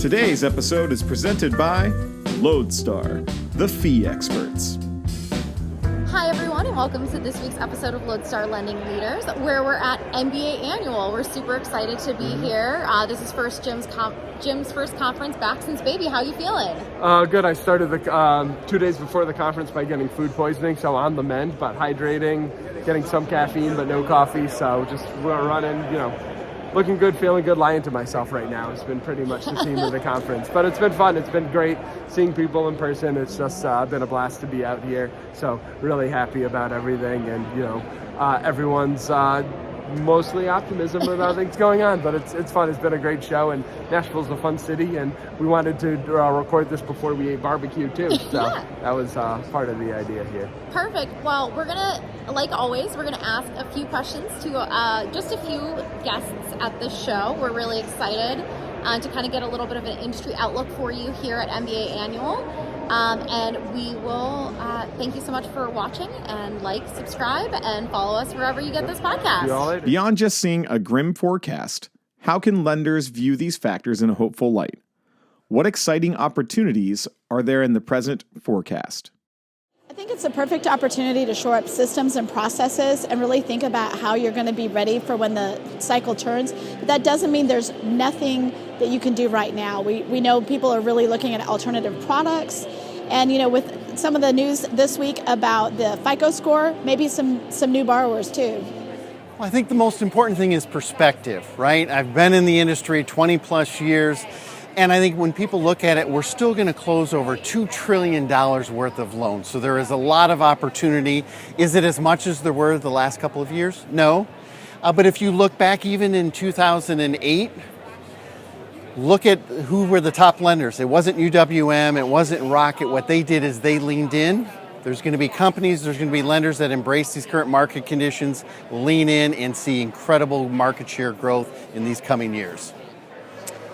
Today's episode is presented by Lodestar, the fee experts. Hi everyone, and welcome to this week's episode of Lodestar Lending Leaders, where we're at MBA Annual. We're super excited to be here. This is Jim's first conference back since baby. How are you feeling? Good. I started the 2 days before the conference by getting food poisoning, so on the mend, but hydrating, getting some caffeine, but no coffee. So just running, looking good, feeling good, lying to myself right now. It's been pretty much the theme of the conference, but it's been fun. It's been great seeing people in person. It's just been a blast to be out here. So really happy about everything, and everyone's mostly optimism about things going on, but it's fun. It's been a great show, and Nashville's a fun city, and we wanted to record this before we ate barbecue too, so that was part of the idea here. Perfect. Well, we're gonna, like always, we're gonna ask a few questions to just a few guests at the show. We're really excited to kind of get a little bit of an industry outlook for you here at MBA Annual. And we will thank you so much for watching, and subscribe, and follow us wherever you get this podcast. Beyond just seeing a grim forecast, how can lenders view these factors in a hopeful light? What exciting opportunities are there in the present forecast? I think it's a perfect opportunity to shore up systems and processes and really think about how you're going to be ready for when the cycle turns. But that doesn't mean there's nothing that you can do right now. We know people are really looking at alternative products. And, with some of the news this week about the FICO score, maybe some new borrowers too. Well, I think the most important thing is perspective, right? I've been in the industry 20 plus years. And I think when people look at it, we're still going to close over $2 trillion worth of loans. So there is a lot of opportunity. Is it as much as there were the last couple of years? No. But if you look back even in 2008, look at who were the top lenders. It wasn't UWM, it wasn't Rocket. What they did is they leaned in. There's going to be companies, there's going to be lenders that embrace these current market conditions, lean in, and see incredible market share growth in these coming years.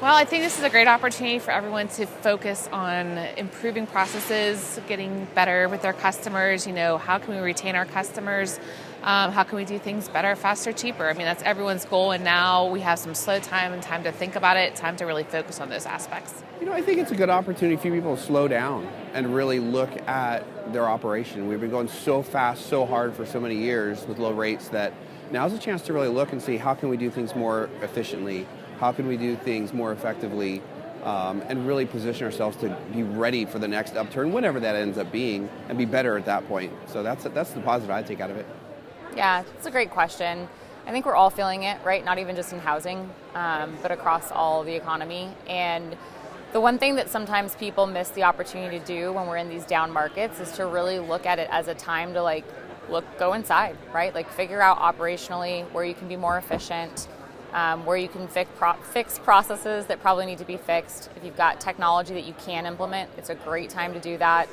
Well, I think this is a great opportunity for everyone to focus on improving processes, getting better with their customers. How can we retain our customers? How can we do things better, faster, cheaper? I mean, that's everyone's goal, and now we have some slow time and time to think about it, time to really focus on those aspects. I think it's a good opportunity for people to slow down and really look at their operation. We've been going so fast, so hard for so many years with low rates that now's a chance to really look and see how can we do things more efficiently. How can we do things more effectively and really position ourselves to be ready for the next upturn, whatever that ends up being, and be better at that point. So that's the positive I take out of it. Yeah, it's a great question. I think we're all feeling it, right? Not even just in housing, but across all the economy. And the one thing that sometimes people miss the opportunity to do when we're in these down markets is to really look at it as a time to go inside, right? Figure out operationally where you can be more efficient, where you can fix processes that probably need to be fixed. If you've got technology that you can implement, it's a great time to do that.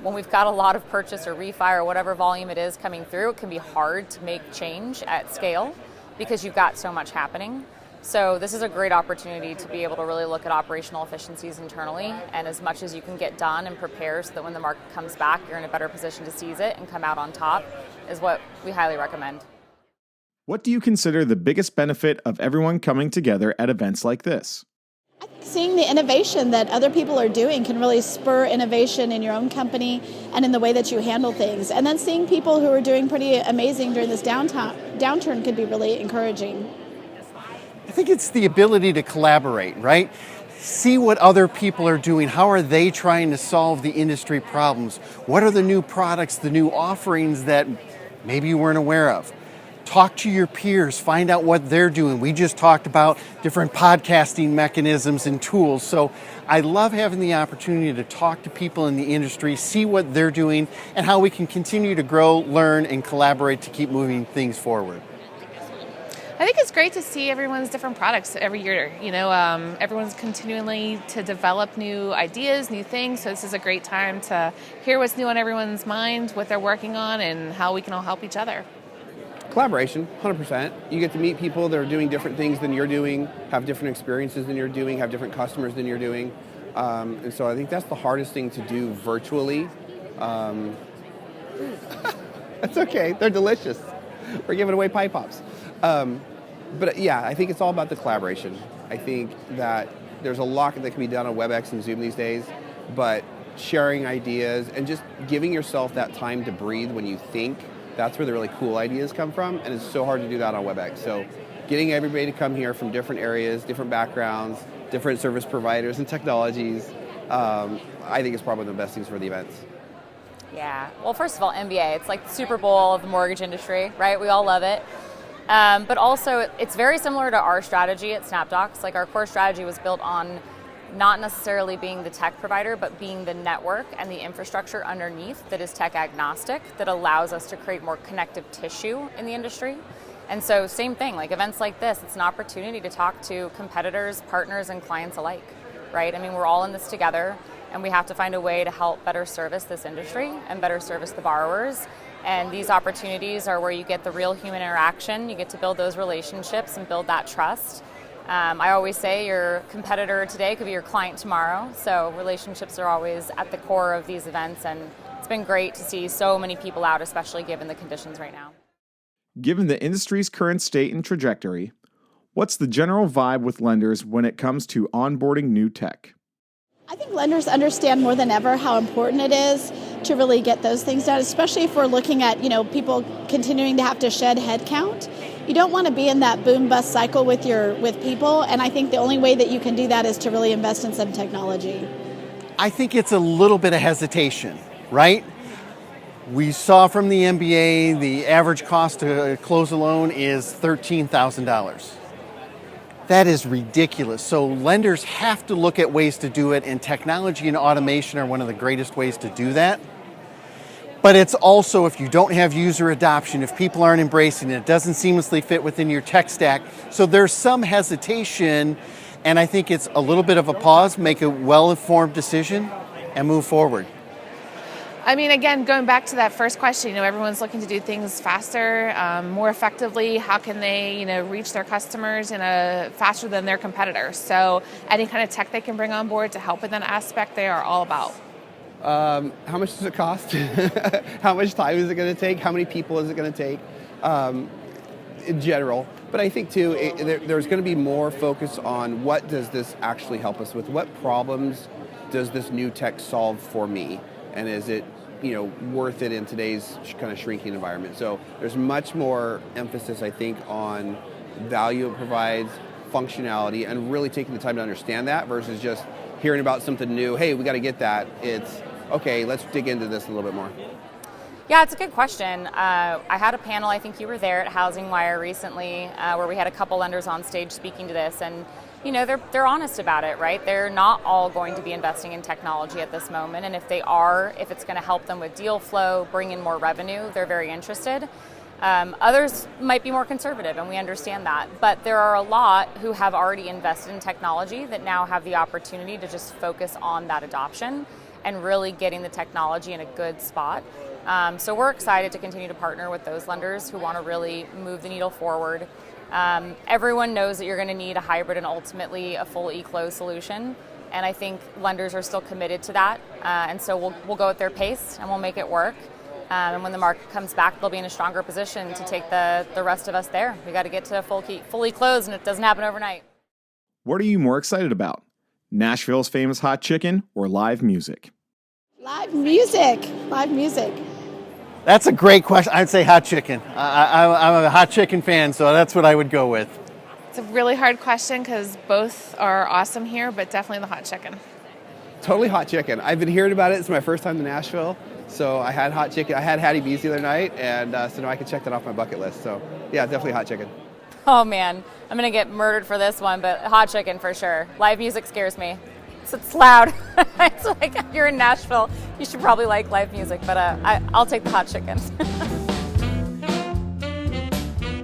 When we've got a lot of purchase or refi or whatever volume it is coming through, it can be hard to make change at scale because you've got so much happening. So this is a great opportunity to be able to really look at operational efficiencies internally, and as much as you can get done and prepare so that when the market comes back, you're in a better position to seize it and come out on top is what we highly recommend. What do you consider the biggest benefit of everyone coming together at events like this? I think seeing the innovation that other people are doing can really spur innovation in your own company and in the way that you handle things. And then seeing people who are doing pretty amazing during this downturn could be really encouraging. I think it's the ability to collaborate, right? See what other people are doing. How are they trying to solve the industry problems? What are the new products, the new offerings that maybe you weren't aware of? Talk to your peers, find out what they're doing. We just talked about different podcasting mechanisms and tools. So I love having the opportunity to talk to people in the industry, see what they're doing, and how we can continue to grow, learn, and collaborate to keep moving things forward. I think it's great to see everyone's different products every year. Everyone's continually to develop new ideas, new things. So this is a great time to hear what's new on everyone's mind, what they're working on, and how we can all help each other. Collaboration, 100%. You get to meet people that are doing different things than you're doing, have different experiences than you're doing, have different customers than you're doing. And so I think that's the hardest thing to do virtually. That's okay. They're delicious. We're giving away pie pops. But yeah, I think it's all about the collaboration. I think that there's a lot that can be done on WebEx and Zoom these days, but sharing ideas and just giving yourself that time to breathe when you think, that's where the really cool ideas come from, and it's so hard to do that on WebEx. So getting everybody to come here from different areas, different backgrounds, different service providers and technologies, I think is probably the best things for the events. Yeah, well, first of all, MBA, it's like the Super Bowl of the mortgage industry, right? We all love it. But also, it's very similar to our strategy at SnapDocs. Like, our core strategy was built on not necessarily being the tech provider, but being the network and the infrastructure underneath that is tech agnostic, that allows us to create more connective tissue in the industry. And so, same thing, like events like this, it's an opportunity to talk to competitors, partners, and clients alike, right? I mean, we're all in this together, and we have to find a way to help better service this industry and better service the borrowers. And these opportunities are where you get the real human interaction, you get to build those relationships and build that trust. I always say your competitor today could be your client tomorrow, so relationships are always at the core of these events, and it's been great to see so many people out, especially given the conditions right now. Given the industry's current state and trajectory, what's the general vibe with lenders when it comes to onboarding new tech? I think lenders understand more than ever how important it is to really get those things done, especially if we're looking at, people continuing to have to shed headcount. You don't want to be in that boom bust cycle with people, and I think the only way that you can do that is to really invest in some technology. I think it's a little bit of hesitation, right? We saw from the MBA the average cost to close a loan is $13,000. That is ridiculous. So lenders have to look at ways to do it, and technology and automation are one of the greatest ways to do that. But it's also, if you don't have user adoption, if people aren't embracing it, it doesn't seamlessly fit within your tech stack. So there's some hesitation, and I think it's a little bit of a pause, make a well-informed decision, and move forward. I mean, again, going back to that first question, everyone's looking to do things faster, more effectively. How can they, reach their customers faster than their competitors? So any kind of tech they can bring on board to help in that aspect, they are all about. How much does it cost? How much time is it going to take? How many people is it going to take? In general. But I think, too, there's going to be more focus on what does this actually help us with? What problems does this new tech solve for me? And is it, worth it in today's kind of shrinking environment? So there's much more emphasis, I think, on value it provides, functionality, and really taking the time to understand that versus just hearing about something new. Hey, we got to get that. It's, okay, let's dig into this a little bit more. Yeah, it's a good question. I had a panel, I think you were there at Housing Wire recently, where we had a couple lenders on stage speaking to this, and they're honest about it, right? They're not all going to be investing in technology at this moment, and if they are, if it's going to help them with deal flow, bring in more revenue, they're very interested. Others might be more conservative, and we understand that, but there are a lot who have already invested in technology that now have the opportunity to just focus on that adoption and really getting the technology in a good spot. So we're excited to continue to partner with those lenders who want to really move the needle forward. Everyone knows that you're going to need a hybrid and ultimately a full e-close solution, and I think lenders are still committed to that, and so we'll go at their pace and we'll make it work. And when the market comes back, they'll be in a stronger position to take the rest of us there. We got to get to fully closed, and it doesn't happen overnight. What are you more excited about? Nashville's famous hot chicken or live music? Live music. Live music. That's a great question. I'd say hot chicken. I'm a hot chicken fan, so that's what I would go with. It's a really hard question because both are awesome here, but definitely the hot chicken. Totally hot chicken. I've been hearing about it. It's my first time to Nashville. So I had hot chicken. I had Hattie B's the other night, and so now I can check that off my bucket list. So yeah, definitely hot chicken. Oh man, I'm going to get murdered for this one, but hot chicken for sure. Live music scares me. It's loud. It's like, you're in Nashville, you should probably like live music, but I'll take the hot chicken.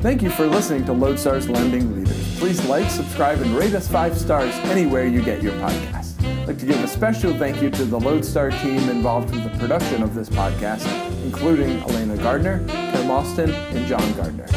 Thank you for listening to Lodestar's Lending Leaders. Please like, subscribe, and rate us 5 stars anywhere you get your podcast. I'd like to give a special thank you to the Lodestar team involved with the production of this podcast, including Alayna Gardner, Tim Austin, and John Gardner.